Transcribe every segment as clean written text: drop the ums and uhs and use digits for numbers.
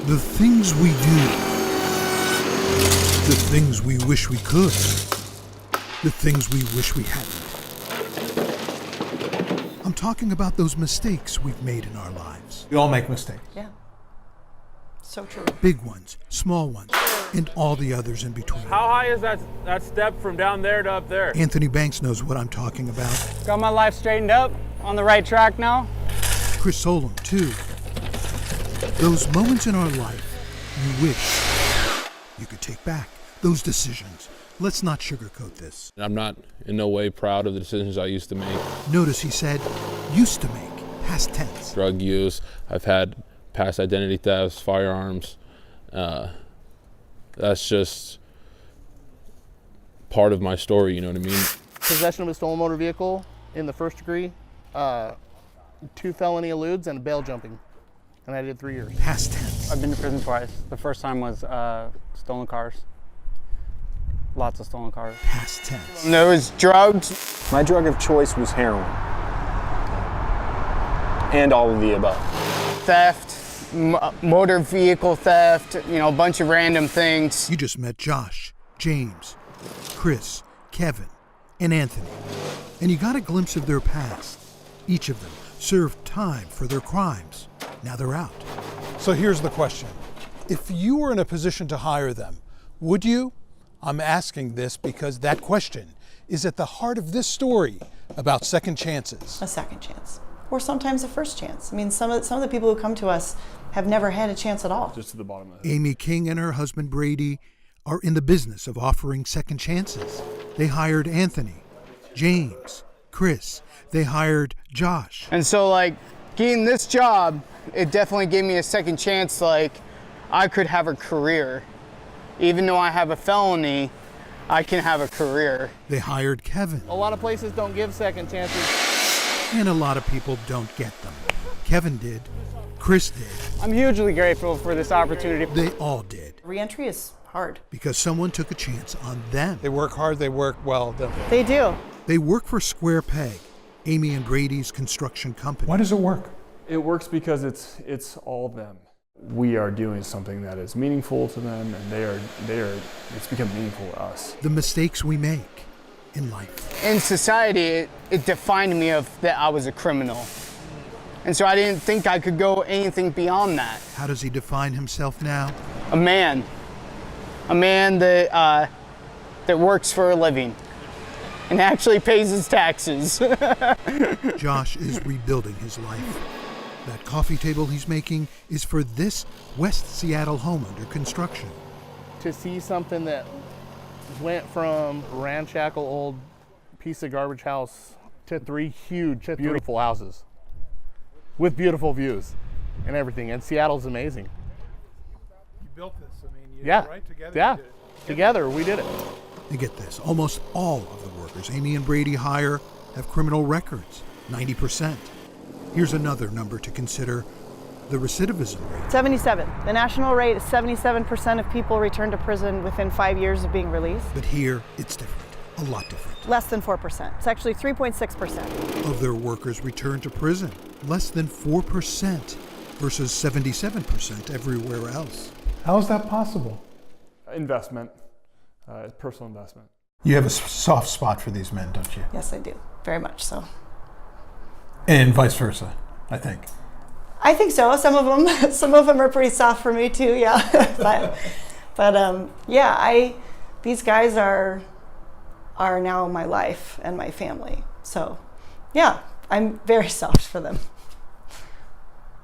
The things we do. The things we wish we could. The things we wish we hadn't. I'm talking about those mistakes we've made in our lives. We all make mistakes. Yeah. So true. Big ones, small ones, and all the others in between. How high is that step from down there to up there? Anthony Banks knows what I'm talking about. Got my life straightened up, on the right track now. Chris Solom, too. Those moments in our life you wish you could take back. Those decisions. Let's not sugarcoat this. I'm not in no way proud of the decisions I used to make. Notice he said, used to make, past tense. Drug use, I've had past identity thefts, firearms. That's just part of my story, you know what I mean? Possession of a stolen motor vehicle in the first degree, 2 felony eludes, and bail jumping. And I did 3 years. Past tense. I've been to prison twice. The first time was stolen cars. Lots of stolen cars. Past tense. There was drugs. My drug of choice was heroin. And all of the above. Theft, motor vehicle theft, a bunch of random things. You just met Josh, James, Chris, Kevin, and Anthony. And you got a glimpse of their past. Each of them served time for their crimes. Now they're out. So here's the question. If you were in a position to hire them, would you? I'm asking this because that question is at the heart of this story about second chances. A second chance. Or sometimes a first chance. I mean, some of the people who come to us have never had a chance at all. Just to the bottom of it. Amy King and her husband Brady are in the business of offering second chances. They hired Anthony, James, Chris. They hired Josh. And so, getting this job, it definitely gave me a second chance, I could have a career. Even though I have a felony, I can have a career. They hired Kevin. A lot of places don't give second chances. And a lot of people don't get them. Kevin did. Chris did. I'm hugely grateful for this opportunity. They all did. Reentry is hard. Because someone took a chance on them. They work hard, they work well. They do. They work for Square Peg, Amy and Brady's construction company. Why does it work? It works because it's all them. We are doing something that is meaningful to them, and it's become meaningful to us. The mistakes we make in life. In society, it defined me that I was a criminal. And so I didn't think I could go anything beyond that. How does he define himself now? A man that works for a living and actually pays his taxes. Josh is rebuilding his life. That coffee table he's making is for this West Seattle home under construction. To see something that went from ramshackle old piece of garbage house to 3 huge, beautiful houses with beautiful views and everything. And Seattle's amazing. You built this, Yeah. right? Together. Yeah. Together, we did it. And get this, almost all of the workers Amy and Brady hire have criminal records, 90%. Here's another number to consider, the recidivism rate. 77. The national rate is 77% of people return to prison within 5 years of being released. But here, it's different, a lot different. Less than 4%. It's actually 3.6%. Of their workers return to prison, less than 4% versus 77% everywhere else. How is that possible? Investment, personal investment. You have a soft spot for these men, don't you? Yes, I do. Very much so. And vice versa, I think. I think so. Some of them are pretty soft for me too. Yeah, these guys are now my life and my family. So, yeah, I'm very soft for them.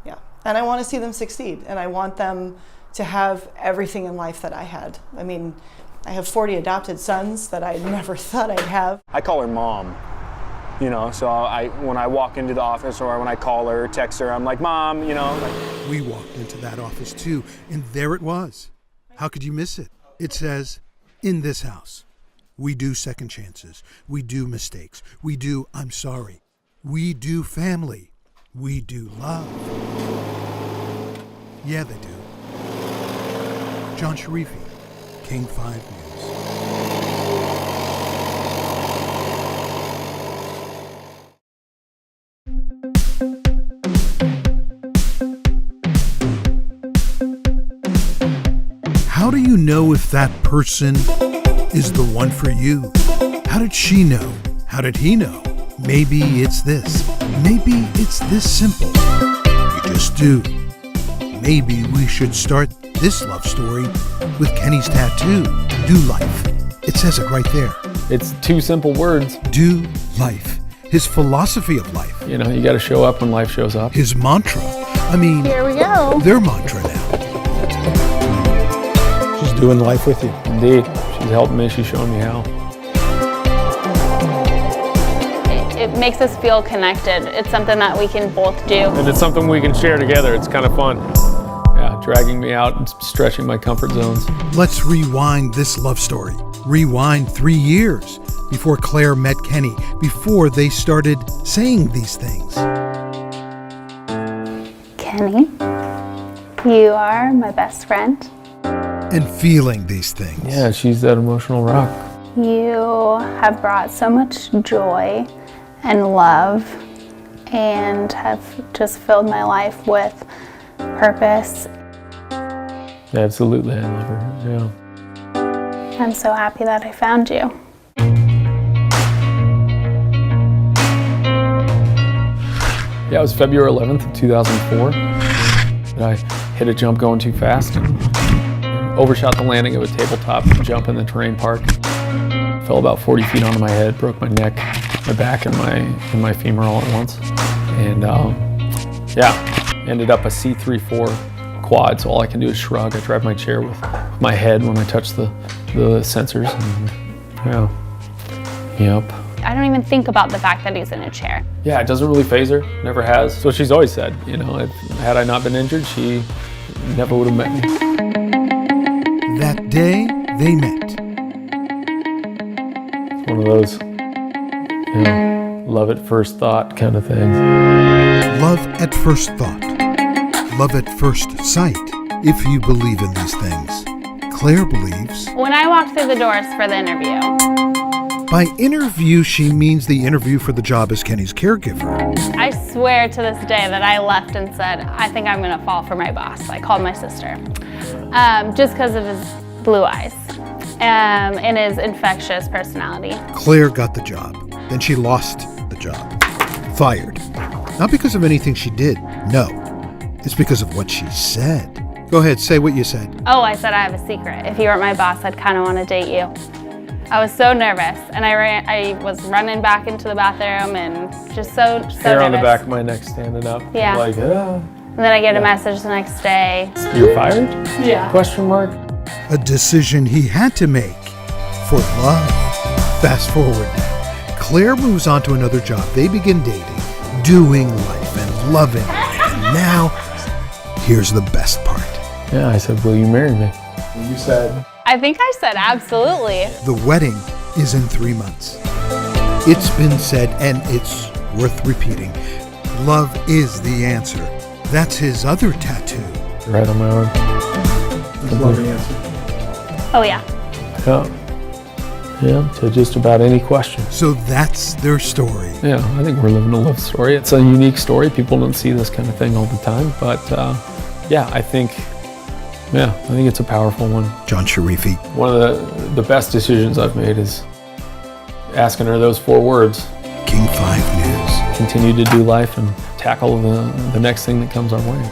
Yeah, and I want to see them succeed, and I want them to have everything in life that I had. I mean, I have 40 adopted sons that I never thought I'd have. I call her mom. So when I walk into the office or when I call her or text her, I'm like, Mom, We walked into that office too, and there it was. How could you miss it? It says, in this house, we do second chances, we do mistakes, we do I'm sorry, we do family, we do love. Yeah, they do. John Sharifi, King 5 News. know if that person is the one for you? How did she know? How did he know? Maybe it's this. Maybe it's this simple. You just do. Maybe we should start this love story with Kenny's tattoo, Do Life. It says it right there. It's 2 simple words. Do life. His philosophy of life. You know, you got to show up when life shows up. His mantra. I mean, Here we go. their mantra now. She's doing life with you. Indeed. She's helping me. She's showing me how. It makes us feel connected. It's something that we can both do. And it's something we can share together. It's kind of fun. Yeah, dragging me out and stretching my comfort zones. Let's rewind this love story. Rewind 3 years before Claire met Kenny, before they started saying these things. Kenny, you are my best friend. And feeling these things. Yeah, she's that emotional rock. You have brought so much joy and love and have just filled my life with purpose. Absolutely, I love her. Yeah. I'm so happy that I found you. Yeah, it was February 11th of 2004. And I hit a jump going too fast and overshot the landing of a tabletop jump in the terrain park. Fell about 40 feet onto my head, broke my neck, my back, and my femur all at once. And yeah, ended up a C3-4 quad, so all I can do is shrug. I drive my chair with my head when I touch the sensors. And, yeah. Yep. I don't even think about the fact that he's in a chair. Yeah, it doesn't really faze her, never has. So she's always said, you know, had I not been injured, she never would have met me. That day, they met. It's one of those, you know, love at first thought kind of things. Love at first thought. Love at first sight, if you believe in these things. Claire believes. When I walked through the doors for the interview, By interview, she means the interview for the job as Kenny's caregiver. I swear to this day that I left and said, I think I'm gonna fall for my boss. I called my sister, just because of his blue eyes and his infectious personality. Claire got the job. Then she lost the job. Fired. Not because of anything she did, no. It's because of what she said. Go ahead, say what you said. Oh, I said I have a secret. If you weren't my boss, I'd kind of want to date you. I was so nervous, and I was running back into the bathroom and just so Hair on the nervous. back of my neck standing up. Yeah. Like, And then I get a message the next day. you're fired? Yeah. Question mark? A decision he had to make for love. Fast forward now. Claire moves on to another job. They begin dating, doing life and loving life. And now, here's the best part. Yeah, I said, will you marry me? And you said, I think I said absolutely. The wedding is in 3 months. It's been said, and it's worth repeating. Love is the answer. That's his other tattoo. Right on my arm. "This is the answer." Oh yeah. Yeah. Yeah, to just about any question. So that's their story. Yeah, I think we're living a love story. It's a unique story. People don't see this kind of thing all the time, but yeah, I think it's a powerful one. John Sharifi. One of the best decisions I've made is asking her those 4 words. King 5 News. Continue to do life and tackle the next thing that comes our way.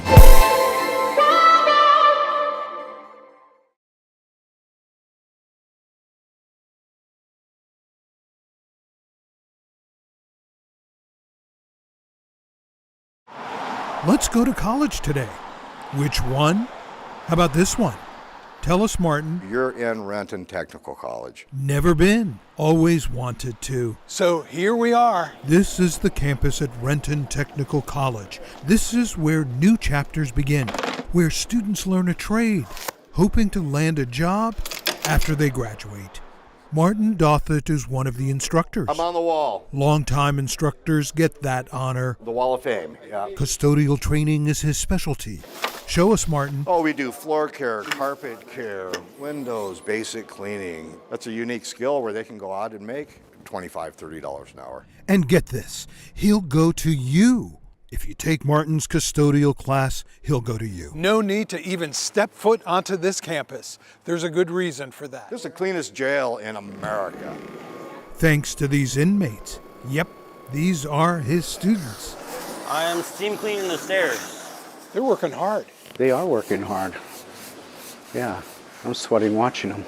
Let's go to college today. Which one? How about this one? Tell us, Martin. You're in Renton Technical College. Never been. Always wanted to. So here we are. This is the campus at Renton Technical College. This is where new chapters begin, where students learn a trade, hoping to land a job after they graduate. Martin Dothert is one of the instructors. I'm on the wall. Longtime instructors get that honor. The Wall of Fame, yeah. Custodial training is his specialty. Show us, Martin. Oh, we do floor care, carpet care, windows, basic cleaning. That's a unique skill where they can go out and make $25, $30 an hour. And get this, he'll go to you If you take Martin's custodial class, he'll go to you. No need to even step foot onto this campus. There's a good reason for that. This is the cleanest jail in America. Thanks to these inmates. Yep, these are his students. I am steam cleaning the stairs. They're working hard. They are working hard. Yeah, I'm sweating watching them.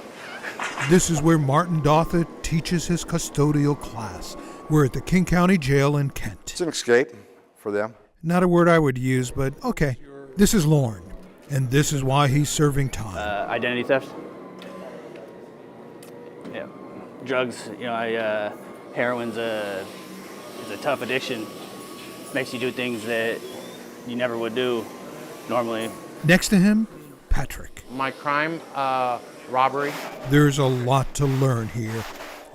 This is where Martin Dotha teaches his custodial class. We're at the King County Jail in Kent. It's an escape for them. Not a word I would use, but okay. This is Lauren, and this is why he's serving time. Identity theft. Yeah. Drugs, heroin's is a tough addiction. Makes you do things that you never would do normally. Next to him, Patrick. My crime, robbery. There's a lot to learn here.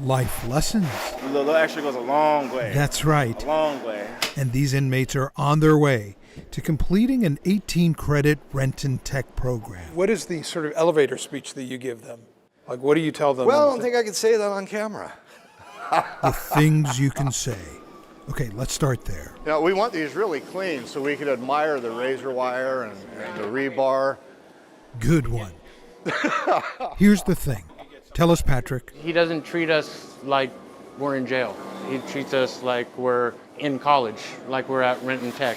Life lessons. That actually goes a long way. That's right. A long way. And these inmates are on their way to completing an 18-credit Renton Tech program. What is the sort of elevator speech that you give them? Like, what do you tell them? Well, I don't think I can say that on camera. The things you can say. Okay, let's start there. You know, we want these really clean so we can admire the razor wire and the rebar. Good one. Here's the thing. Tell us, Patrick. He doesn't treat us like we're in jail. He treats us like we're in college, like we're at Renton Tech.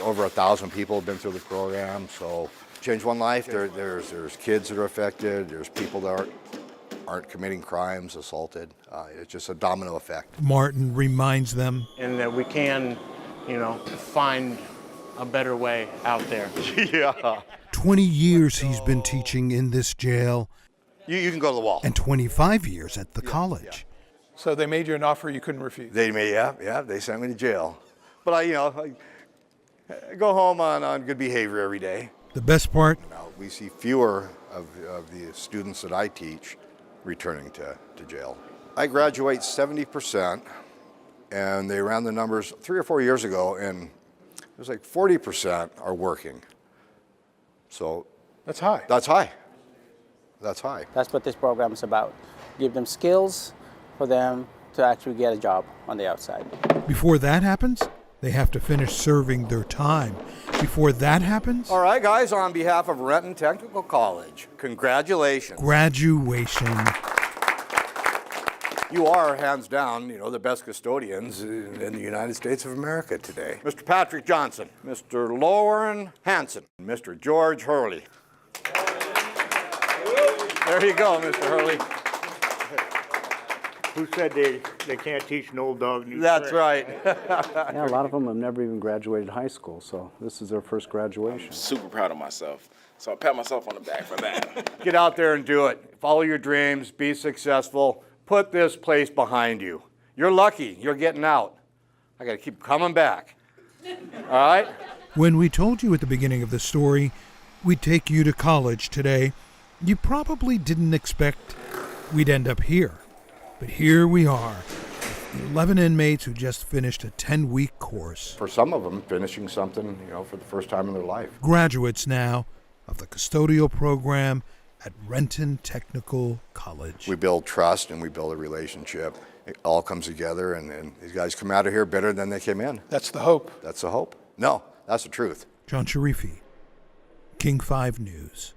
Over 1,000 people have been through the program, so change one life. There's kids that are affected. There's people that aren't committing crimes, assaulted. It's just a domino effect. Martin reminds them. And that we can, find a better way out there. Yeah. 20 years he's been teaching in this jail. You can go to the wall. And 25 years at the college. Yeah. So they made you an offer you couldn't refuse. They sent me to jail. But I go home on good behavior every day. The best part? Now, we see fewer of the students that I teach returning to jail. I graduate 70%, and they ran the numbers 3 or 4 years ago, and it was like 40% are working. So that's high. That's high. That's high. That's what this program is about. Give them skills for them to actually get a job on the outside. Before that happens, they have to finish serving their time. Before that happens... All right, guys, on behalf of Renton Technical College, congratulations. Graduation. You are, hands down, the best custodians in the United States of America today. Mr. Patrick Johnson, Mr. Lauren Hansen, Mr. George Hurley. There you go, Mr. Hurley. Who said they can't teach an old dog new That's tricks? right. Yeah, a lot of them have never even graduated high school, so this is their first graduation. I'm super proud of myself, so I pat myself on the back for that. Get out there and do it. Follow your dreams, be successful, put this place behind you. You're lucky, you're getting out. I gotta keep coming back. All right? When we told you at the beginning of the story we'd take you to college today, you probably didn't expect we'd end up here. But here we are, 11 inmates who just finished a 10-week course. For some of them, finishing something, for the first time in their life. Graduates now of the custodial program at Renton Technical College. We build trust and we build a relationship. It all comes together, and these guys come out of here better than they came in. That's the hope. That's the hope. No, that's the truth. John Sharifi, King 5 News.